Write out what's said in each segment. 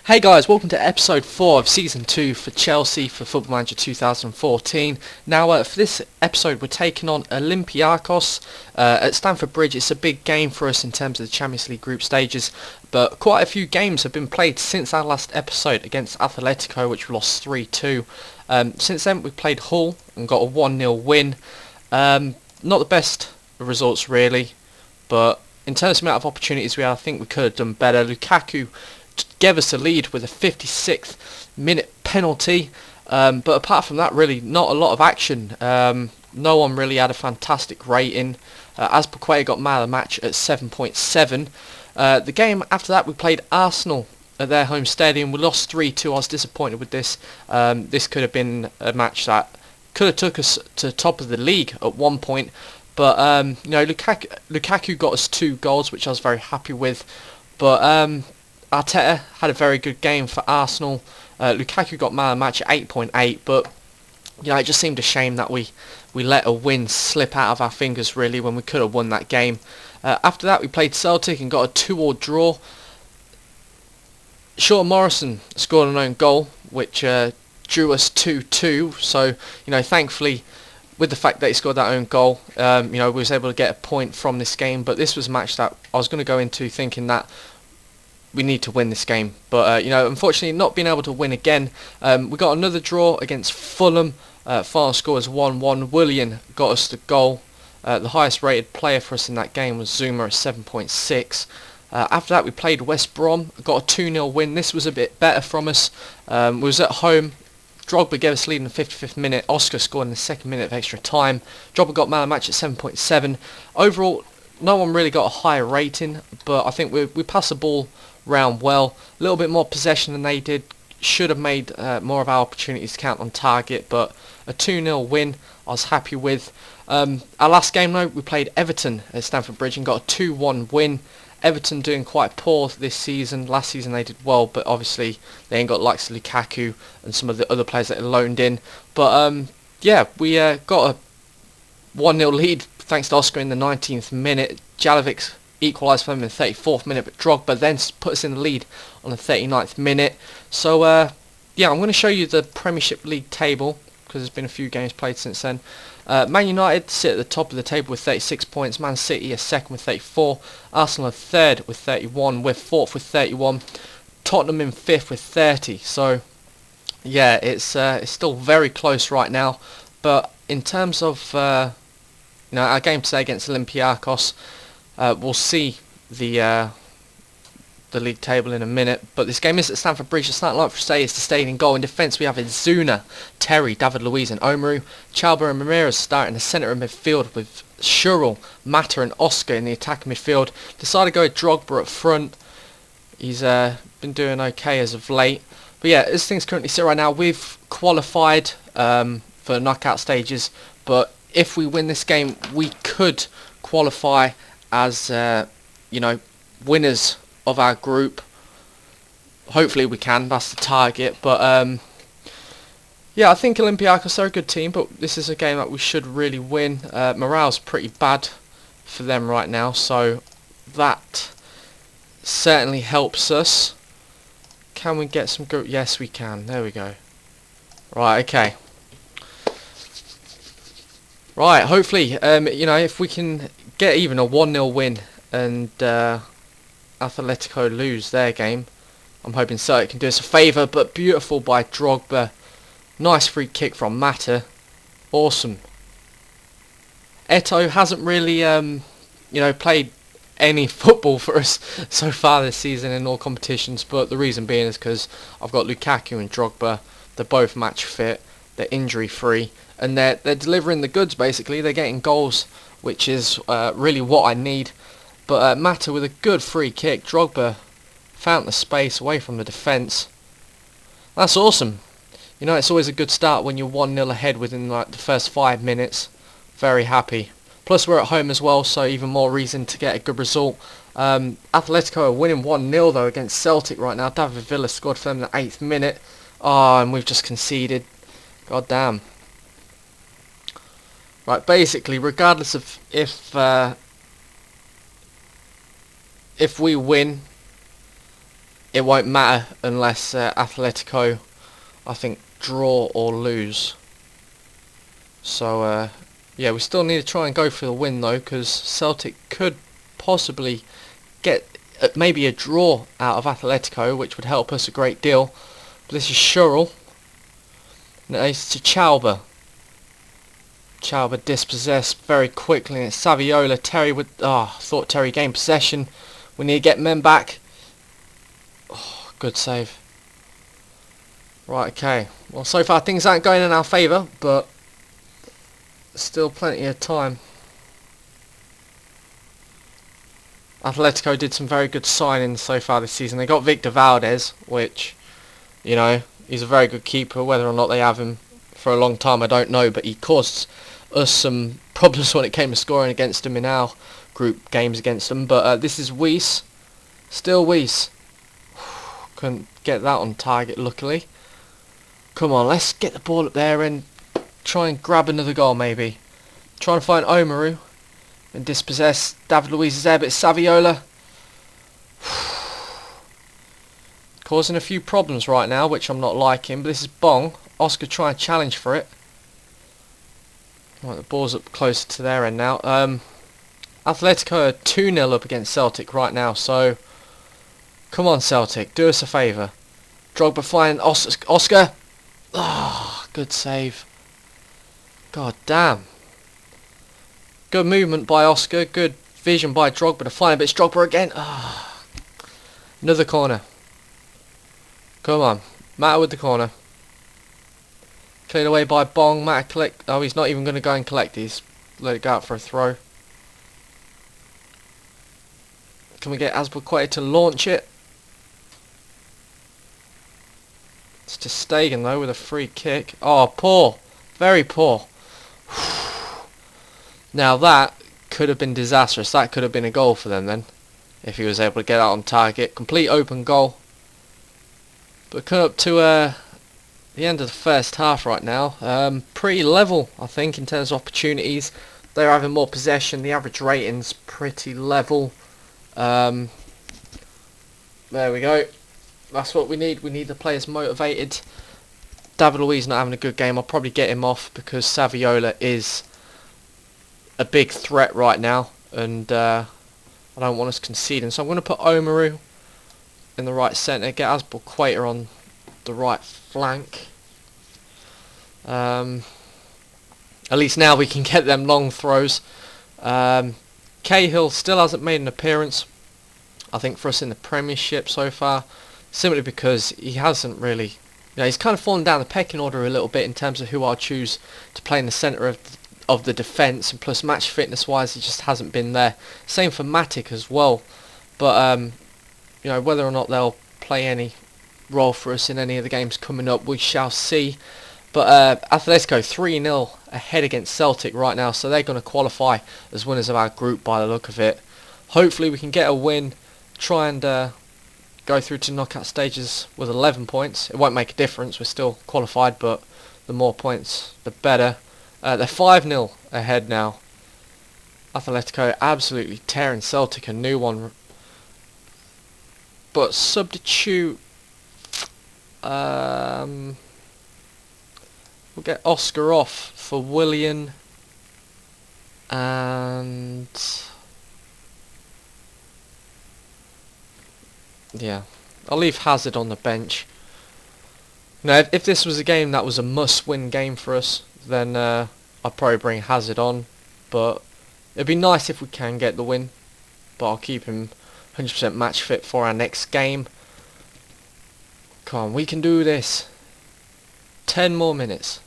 Hey guys, welcome to episode 4 of season 2 for Chelsea for Football Manager 2014. Now for this episode we're taking on Olympiacos at Stamford Bridge. It's a big game for us in terms of the Champions League group stages, but quite a few games have been played since our last episode against Atletico, which we lost 3-2. Since then we played Hull and got a 1-0 win. Not the best results really, but in terms of the amount of opportunities we had, I think we could have done better. Lukaku gave us a lead with a 56th minute penalty, but apart from that really not a lot of action. No one really had a fantastic rating. Azpilicueta got man of the match at 7.7. The game after that we played Arsenal at their home stadium. We lost 3-2. I was disappointed with this. This could have been a match that could have took us to the top of the league at one point, but Lukaku got us 2 goals, which I was very happy with. But Arteta had a very good game for Arsenal. Lukaku got man of the match at 8.8, but it just seemed a shame that we let a win slip out of our fingers really when we could have won that game. After that we played Celtic and got a 2-2 draw. Sean Morrison scored an own goal, which drew us 2-2. So thankfully, with the fact that he scored that own goal, we was able to get a point from this game. But this was a match that I was going to go into thinking that we need to win this game, but unfortunately not being able to win again. We got another draw against Fulham. Final score was 1-1. Willian got us the goal. The highest rated player for us in that game was Zuma at 7.6. After that we played West Brom, got a 2-0 win. This was a bit better from us. We was at home. Drogba gave us the lead in the 55th minute. Oscar scored in the 2nd minute of extra time. Drogba got man of the match at 7.7. Overall, no one really got a higher rating, but I think we passed the ball round well. A little bit more possession than they did. Should have made more of our opportunities count on target, but a 2-0 win I was happy with. Our last game though, we played Everton at Stamford Bridge and got a 2-1 win. Everton doing quite poor this season. Last season they did well, but obviously they ain't got likes of Lukaku and some of the other players that are loaned in. But we got a 1-0 lead thanks to Oscar in the 19th minute. Jalovic equalised for them in the 34th minute, but Drogba then put us in the lead on the 39th minute. So I'm going to show you the Premiership League table because there's been a few games played since then. Man United sit at the top of the table with 36 points. Man City are second with 34. Arsenal are third with 31. We're fourth with 31. Tottenham in fifth with 30. So yeah, it's still very close right now. But in terms of our game today against Olympiacos, we'll see the league table in a minute, but this game is at Stamford Bridge. The starting line for today is to stay in goal. In defence, we have Zuna, Terry, David Luiz and Omaru. Chalba and Ramirez start in the centre of midfield with Shurrell, Mata and Oscar in the attacking midfield. Decided to go with Drogba up front. He's been doing okay as of late. But yeah, as things currently sit right now, we've qualified for the knockout stages, but if we win this game, we could qualify as winners of our group. Hopefully we can, that's the target. But I think Olympiacos are a good team, but this is a game that we should really win. Morale's pretty bad for them right now, so that certainly helps us. Can we get some group? Yes we can, there we go. Right, okay. Right, hopefully if we can get even a 1-0 win and Atletico lose their game, I'm hoping Celtic can do us a favour. But beautiful by Drogba. Nice free kick from Mata. Awesome. Eto hasn't really played any football for us so far this season in all competitions, but the reason being is because I've got Lukaku and Drogba. They're both match fit, they're injury free, and they're delivering the goods basically. They're getting goals, which is really what I need. But Mata with a good free kick. Drogba found the space away from the defence. That's awesome. It's always a good start when you're 1-0 ahead within the first 5 minutes. Very happy. Plus we're at home as well, so even more reason to get a good result. Atletico are winning 1-0 though against Celtic right now. David Villa scored for them in the 8th minute. Oh, and we've just conceded. God damn. Right, basically, regardless of if we win, it won't matter unless Atletico, I think, draw or lose. So yeah, we still need to try and go for the win though, because Celtic could possibly get maybe a draw out of Atletico, which would help us a great deal. But this is Schürrle. It's to Chauber. Chauber dispossessed very quickly, and it's Saviola. Terry with... I thought Terry gained possession. We need to get men back. Oh, good save. Right, okay. Well, so far things aren't going in our favour, but still plenty of time. Atletico did some very good signings so far this season. They got Victor Valdez, which, you know, he's a very good keeper. Whether or not they have him for a long time, I don't know, but he caused us some problems when it came to scoring against him in our group games against them. But this is Weiss. Still Weiss. Couldn't get that on target, luckily. Come on, let's get the ball up there and try and grab another goal, maybe. Trying to find Omaru. And dispossess. David Luiz is there, but it's Saviola. Causing a few problems right now, which I'm not liking. But this is Bong. Oscar trying to challenge for it. Right, the ball's up closer to their end now. Atletico are 2-0 up against Celtic right now, so come on Celtic, do us a favour. Drogba flying Oscar. Ah, good save. God damn. Good movement by Oscar, good vision by Drogba to find, but it's Drogba again. Ah, another corner. Come on, Mata with the corner. Cleared away by Bong. Mata collect. Oh, he's not even going to go and collect. He's let it go out for a throw. Can we get Azpilicueta to launch it? It's to Stegen though with a free kick. Oh, poor. Very poor. Now that could have been disastrous. That could have been a goal for them then, if he was able to get out on target. Complete open goal. But coming up to the end of the first half right now. Pretty level, I think, in terms of opportunities. They're having more possession. The average rating's pretty level. There we go. That's what we need. We need the players motivated. David Luiz not having a good game. I'll probably get him off because Saviola is a big threat right now, and I don't want us conceding. So I'm going to put Omaru in the right centre, get Azpilicueta on the right flank. At least now we can get them long throws. Cahill still hasn't made an appearance, I think, for us in the Premiership so far, simply because he hasn't really, he's kind of fallen down the pecking order a little bit in terms of who I'll choose to play in the centre of the defence, and plus match fitness wise he just hasn't been there. Same for Matic as well, but whether or not they'll play any role for us in any of the games coming up, we shall see. But Atletico 3-0 ahead against Celtic right now, so they're going to qualify as winners of our group by the look of it. Hopefully we can get a win, try and go through to knockout stages with 11 points. It won't make a difference, we're still qualified, but the more points the better. They're 5-0 ahead now. Atletico absolutely tearing Celtic a new one. But substitute, we'll get Oscar off for Willian, and yeah, I'll leave Hazard on the bench. Now, if this was a game that was a must-win game for us, then I'd probably bring Hazard on, but it'd be nice if we can get the win. But I'll keep him 100% match fit for our next game. Come on, we can do this. 10 more minutes.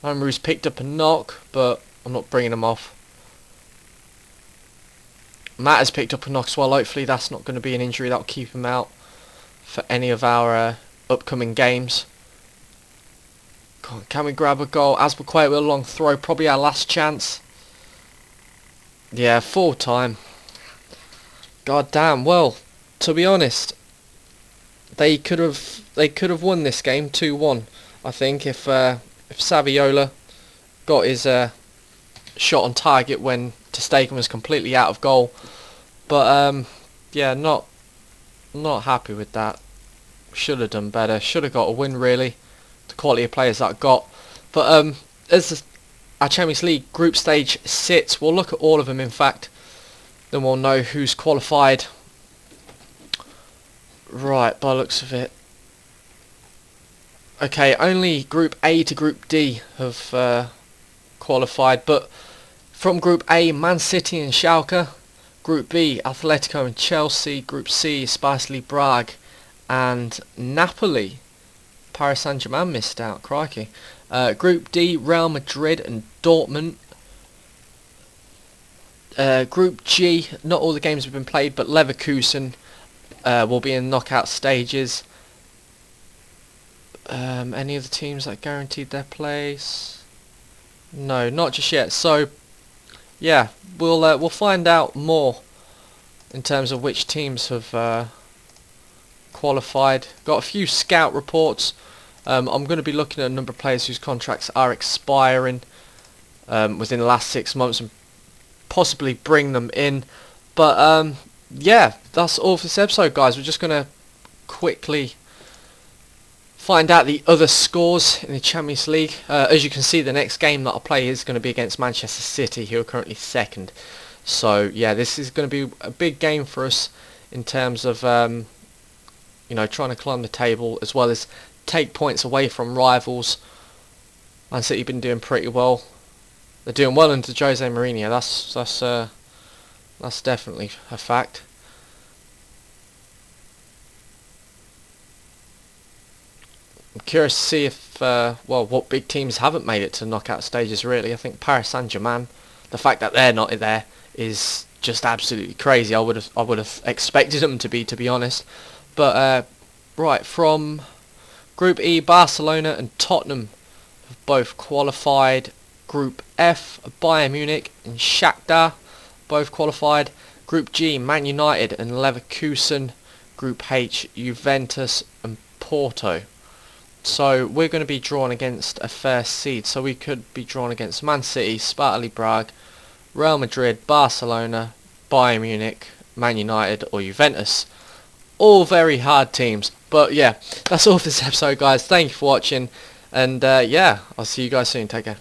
Omaru's picked up a knock, but I'm not bringing him off. Matt has picked up a knock as well. Hopefully that's not going to be an injury that'll keep him out for any of our upcoming games. Come on, can we grab a goal? Azpilicueta with a long throw, probably our last chance. Yeah, full time. God damn. Well, to be honest, they could have won this game 2-1. I think if Saviola got his shot on target when ter Stegen was completely out of goal. But yeah, not happy with that. Should have done better. Should have got a win really. The quality of players that I got. But as our Champions League group stage sits, we'll look at all of them in fact. Then we'll know who's qualified. Right, by the looks of it. Okay, only Group A to Group D have qualified, but from Group A, Man City and Schalke. Group B, Atletico and Chelsea. Group C, Sparsley Prague and Napoli. Paris Saint-Germain missed out, crikey. Group D, Real Madrid and Dortmund. Group G, not all the games have been played, but Leverkusen will be in knockout stages. Any of the teams that guaranteed their place? No, not just yet. So, yeah, we'll find out more in terms of which teams have qualified. Got a few scout reports. I'm going to be looking at a number of players whose contracts are expiring within the last 6 months and possibly bring them in. But yeah, that's all for this episode, guys. We're just going to quickly find out the other scores in the Champions League. As you can see, the next game that I'll play is going to be against Manchester City, who are currently second. So yeah, this is going to be a big game for us in terms of you know, trying to climb the table as well as take points away from rivals. Man City have been doing pretty well. They're doing well under Jose Mourinho. That's definitely a fact. I'm curious to see if well, what big teams haven't made it to knockout stages really. I think Paris Saint-Germain, the fact that they're not there is just absolutely crazy. I would have expected them to be honest. But right, from Group E, Barcelona and Tottenham have both qualified. Group F, Bayern Munich and Shakhtar both qualified. Group G, Man United and Leverkusen. Group H, Juventus and Porto. So we're going to be drawn against a fair seed. So we could be drawn against Man City, Sparta Prague, Real Madrid, Barcelona, Bayern Munich, Man United or Juventus. All very hard teams. But yeah, that's all for this episode, guys. Thank you for watching. And yeah, I'll see you guys soon. Take care.